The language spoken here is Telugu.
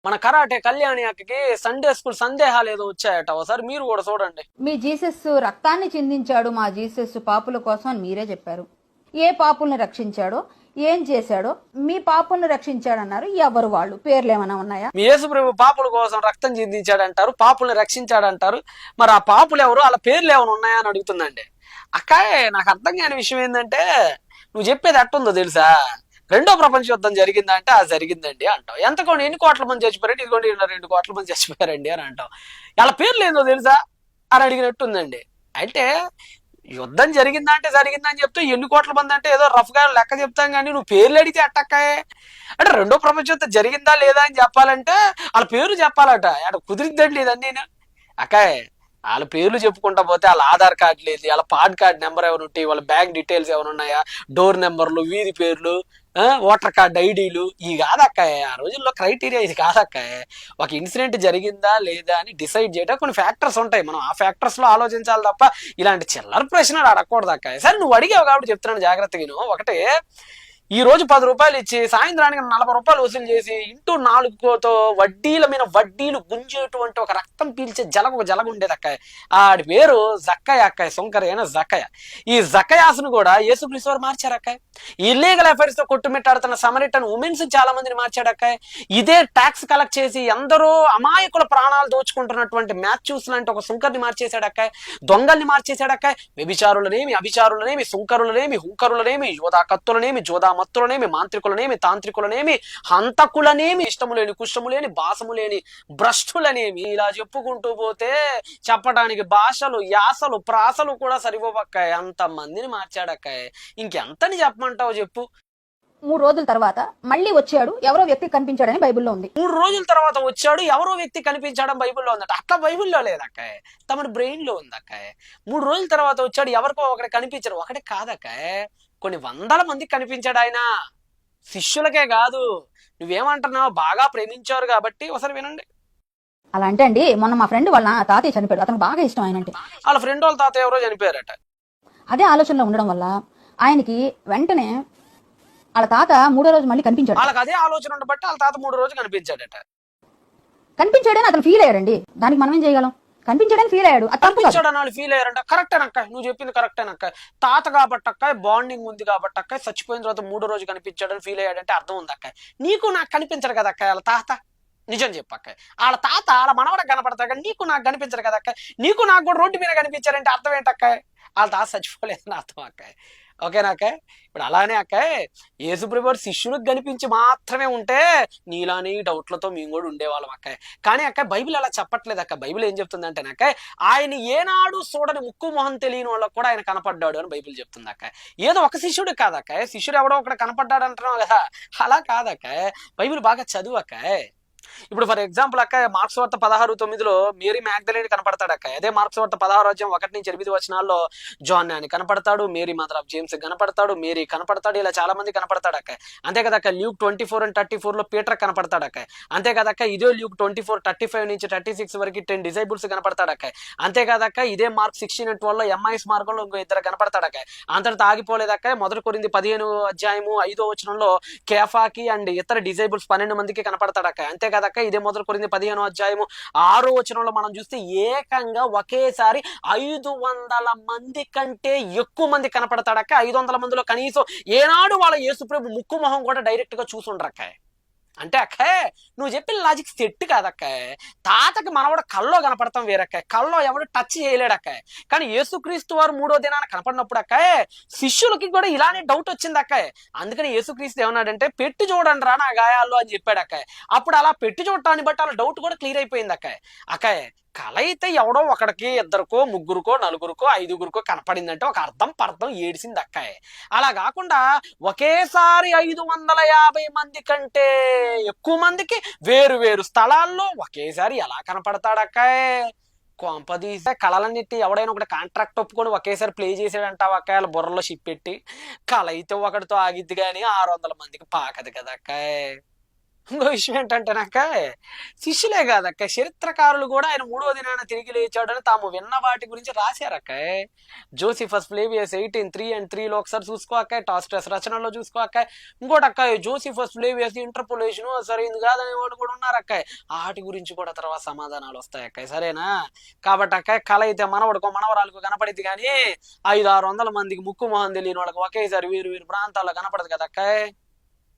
మన కరాటే కళ్యాణి అక్కకి సండే స్కూల్ సందేహాలు ఏదో వచ్చాయట, ఒకసారి మీరు కూడా చూడండి. మీ జీసస్ రక్తాన్ని చిందించాడు మా జీసస్ పాపుల కోసం అని మీరే చెప్పారు. ఏ పాపుల్ని రక్షించాడో, ఏం చేశాడో, మీ పాపుల్ని రక్షించాడన్నారు. ఎవరు వాళ్ళు? పేర్లు ఏమైనా ఉన్నాయా? మీ యేసు ప్రభు పాపుల కోసం రక్తం చిందించాడంటారు, పాపుల్ని రక్షించాడంటారు. మరి ఆ పాపులు ఎవరు, వాళ్ళ పేర్లు ఏమైనా ఉన్నాయా అని అడుగుతుందండి. అక్కాయ్, నాకు అర్థం కాని విషయం ఏంటంటే, నువ్వు చెప్పేది ఎట్టుందో తెలుసా? రెండో ప్రపంచ యుద్ధం జరిగిందంటే అది జరిగిందండి అంటావు. ఎంతకోండి ఎన్ని కోట్ల మంది చచ్చిపోయారంటే ఇదిగోండి 2 కోట్ల మంది చచ్చిపోయారండి అని అంటావు. వాళ్ళ పేర్లు ఏందో తెలుసా అని అడిగినట్టుందండి. అంటే యుద్ధం జరిగిందా అంటే జరిగిందని చెప్తే ఎన్ని కోట్ల మంది అంటే ఏదో రఫ్ గా లెక్క చెప్తాం, కానీ నువ్వు పేర్లు అడిగితే అట్టక్కాయే. అంటే రెండో ప్రపంచ యుద్ధం జరిగిందా లేదా అని చెప్పాలంటే వాళ్ళ పేరు చెప్పాలట. అక్కడ కుదిరిద్దండి ఇదన్నీ. అక్కాయ్, వాళ్ళ పేర్లు చెప్పుకుంటా పోతే వాళ్ళ ఆధార్ కార్డు లేదు, వాళ్ళ పాన్ కార్డ్ నెంబర్ ఏమైనా ఉంటాయి, వాళ్ళ బ్యాంక్ డీటెయిల్స్ ఏమైనా ఉన్నాయా, డోర్ నెంబర్లు, వీధి పేర్లు, ఓటర్ కార్డు ఐడీలు, ఇవి కాదక్కాయ. ఆ రోజుల్లో క్రైటీరియా ఇది కాదక్కాయ. ఒక ఇన్సిడెంట్ జరిగిందా లేదా అని డిసైడ్ చేయడం కొన్ని ఫ్యాక్టర్స్ ఉంటాయి. మనం ఆ ఫ్యాక్టర్స్ లో ఆలోచించాలి తప్ప ఇలాంటి చిల్లర ప్రశ్నలు అడగకూడదు అక్కాయ. సరే, నువ్వు అడిగావు కాబట్టి చెప్తున్నాను జాగ్రత్తగా. ఒకటే, ఈ రోజు 10 రూపాయలు ఇచ్చి సాయంత్రానికి 40 రూపాయలు వసూలు చేసి ఇంటూ 4తో వడ్డీల మీద వడ్డీలు గుంజేటువంటి ఒక రక్తం పీల్చే ఒక జలగ ఉండేది అక్కాయ. ఆడి పేరు జక్కయ్య అక్కాయ, సొంకరైన జక్కయ్య. ఈ జక్కయాసును కూడా యేసుక్రీస్తు వారు మార్చారు అక్కాయ. ఇల్లీగల్ అఫైర్స్ తో కొట్టుమిట్టాడుతున్న సమరిటన్ ఉమెన్స్ చాలా మందిని మార్చాడు అక్కాయ. ఇదే ట్యాక్స్ కలెక్ట్ చేసి ఎందరో అమాయకుల ప్రాణాలు దోచుకుంటున్నటువంటి మ్యాథ్యూస్ లాంటి ఒక సుంకర్ని మార్చేశాడు అక్కాయ. దొంగల్ని మార్చేశాడు అక్కాయ. వ్యభిచారులనేమి, అభిచారులనేమి, సుంకరులనేమి, హుంకరులనేమి, యోధా కత్తులనేమి, జోదా మత్తులనేమి, మాంత్రికులనేమి, తాంత్రికులనేమి, హంతకులనేమి, ఇష్టము లేని, కుష్టము లేని, భాసము లేని భ్రష్టులనేమి, ఇలా చెప్పుకుంటూ పోతే చెప్పడానికి భాషలు, యాసలు, ప్రాసలు కూడా సరిపోవక్కాయ. అంత మందిని మార్చాడక్కాయ. ఇంకెంతని చెప్పమంటావు చెప్పు? 3 రోజుల తర్వాత మళ్ళీ వచ్చాడు, ఎవరో వ్యక్తి కనిపించాడని బైబిల్లో ఉంది. 3 రోజుల తర్వాత వచ్చాడు, ఎవరో వ్యక్తి కనిపించడం బైబిల్లో ఉందట. అట్లా బైబిల్లో లేదక్కాయ, తమ బ్రెయిన్ లో ఉందక్కాయ. 3 రోజుల తర్వాత వచ్చాడు, ఎవరికో ఒకటి కనిపించాడు. ఒకటే కాదక్కాయ, కొన్ని వందల మందికి కనిపించాడు ఆయన. శిష్యులకే కాదు. నువ్వేమంటున్నావు? బాగా ప్రేమించారు కాబట్టి ఒకసారి వినండి. అలా అంటే అండి, మొన్న మా ఫ్రెండ్ వాళ్ళ తాతయ్య చనిపోయాడు. అతనికి బాగా ఇష్టం ఆయన అంటే. వాళ్ళ ఫ్రెండ్ వాళ్ళ తాత ఎవరో చనిపోయారట. అదే ఆలోచనలో ఉండడం వల్ల ఆయనకి వెంటనే వాళ్ళ తాత 3వ రోజు మళ్ళీ కనిపించాడు. వాళ్ళకి అదే ఆలోచన ఉండబట్టి వాళ్ళ తాత 3 రోజు కనిపించాడట. కనిపించాడని అతను ఫీల్ అయ్యాడండి. దానికి మనం ఏం చేయగలం? కనిపించాడని ఫీల్ అయ్యాడు. కనిపించాడని వాళ్ళు ఫీల్ అయ్యారంట. కరెక్టేనక్క, నువ్వు చెప్పింది కరెక్టేనక్క. తాత కాబట్టి అక్క, బాండింగ్ ఉంది కాబట్టి అక్క, చచ్చిపోయిన తర్వాత 3వ రోజు కనిపించాడని ఫీల్ అయ్యాడంటే అర్థం ఉంది అక్క. నీకు నాకు కనిపించడు కదా అక్క వాళ్ళ తాత. నిజం చెప్పక్క, వాళ్ళ తాత వాళ్ళ మనవడకు కనపడతాడు కానీ నీకు నాకు కనిపించరు కదా అక్క. నీకు నాకు కూడా రోడ్డు మీద కనిపించారంటే అర్థం ఏంటక్క? వాళ్ళ తాత చచ్చిపోలేదని అర్థం అక్క. ఓకేనా అక్క? ఇప్పుడు అలానే అక్క, యేసుప్రభు శిష్యులకు కనిపించి మాత్రమే ఉంటే నీలానే డౌట్లతో మేము కూడా ఉండేవాళ్ళం అక్క. కానీ అక్క, బైబిల్ అలా చెప్పట్లేదు అక్క. బైబిల్ ఏం చెప్తుంది అంటే అక్క, ఆయన ఏనాడు చూడని ముక్కు మొహం తెలియని వాళ్ళకు కూడా ఆయన కనపడ్డాడు అని బైబిల్ చెప్తుంది అక్క. ఏదో ఒక శిష్యుడు కాదక్క, శిష్యుడు ఎవడో ఒకటి కనపడ్డాడు అంటున్నావు కదా, అలా కాదక్క. బైబిల్ బాగా చదువు అక్క. ఇప్పుడు ఫర్ ఎగ్జాంపుల్ అక్క, మార్క్స్ వార్త 16:9 మేరీ మ్యాగ్దలేని కనపడతాడు అక్క. అదే మార్క్స్ వార్త 16:1-8 జాన్ అని కనపడతాడు, మేరీ మదర్ ఆఫ్ జేమ్స్ కనపడతాడు, మేరీ కనపడతాడు, ఇలా చాలా మంది కనపడతాడు అక్క. అంతే కదక్క, ల్యూక్ 24:34 పీటర్ కనపడతాడు అక్క. అంతే కదక్క, ఇదే ల్యూక్ 24:35-36 వరకు 10 డిసైబుల్స్ కనపడతాడు అక్క. అంతే కదక్క, ఇదే మార్క్ 16:12 ఎంఐఎస్ మార్గంలో ఇంకో 2 కనపడతాడు అక్క. అంతటితో ఆగిపోలేదక్క. 1 కొరింథీ 15:5 కేఫాకి అండ్ ఇతర డిసైబుల్స్ 12 మందికి కనపడతాడు అక్క. అంతే కదక్క, ఇదే 1 కొరింథీ 15:6 మనం చూస్తే ఏకంగా ఒకేసారి 500 మంది కంటే ఎక్కువ మంది కనపడతాడక్క. 500 మందిలో కనీసం ఏనాడు వాళ్ళ యేసుప్రభు ముక్కు మొహం కూడా డైరెక్ట్ గా చూసుండ్రక్క. అంటే అక్క, నువ్వు చెప్పిన లాజిక్ సెట్ కాదక్క. తాతకి మనవాడు కల్లో కనపడతాం వేరక్క, కల్లో ఎవడు టచ్ చేయలేడక్క. కానీ యేసుక్రీస్తు వారు 3వ దినాన కనపడినప్పుడు అక్క, శిష్యులకి కూడా ఇలానే డౌట్ వచ్చింది అక్క. అందుకని యేసుక్రీస్తు ఏమన్నాడంటే, పెట్టి చూడండి రా నా గాయాల్లో అని చెప్పాడు అక్క. అప్పుడు అలా పెట్టి చూడటాన్ని బట్టి వాళ్ళ డౌట్ కూడా క్లియర్ అయిపోయింది అక్క. అక్క, కళ అయితే ఎవడో ఒకడికి, 2కో, 3కో, 4కో, 5గురికో కనపడిందంటే ఒక అర్థం పర్థం ఏడిసింది అక్క. అలా కాకుండా ఒకేసారి 550 మంది కంటే ఎక్కువ మందికి వేరు వేరు స్థలాల్లో ఒకేసారి ఎలా కనపడతాడక్క? కొంపదీసే కళలన్నిటి ఎవడైనా ఒకటి కాంట్రాక్ట్ ఒప్పుకొని ఒకేసారి ప్లే చేసాడంటావు అక్క. వాళ్ళ బుర్రలో షిప్ పెట్టి కళ అయితే ఒకటితో ఆగిద్ది కానీ 600 మందికి పాకదు కదా అక్క. ఇంకో విషయం ఏంటంటేనక్క, శిష్యులే కాదక్క, చరిత్రకారులు కూడా ఆయన మూడో దినాన తిరిగి లేచాడని తాము విన్న వాటి గురించి రాశారక్క. జోసిఫస్ ఫ్లేవియస్ 18:3 and 3లో ఒకసారి చూసుకోక, టాస్టస్ రచనలో చూసుకోక. ఇంకోటక్క, జోసిఫస్ ఫ్లేవియస్ ఇంటర్పోలేషన్ సరైంది కాదనే వాళ్ళు కూడా ఉన్నారక్క. వాటి గురించి కూడా తర్వాత సమాధానాలు వస్తాయక్క. సరేనా? కాబట్టి అక్క, కళ అయితే మనవడికో మనవరాలకు కనపడిద్ది, కానీ 500-600 మందికి ముక్కు మొహం తెలియని వాళ్ళకి ఒకేసారి వేరు వేరు ప్రాంతాల్లో కనపడదు కదక్క.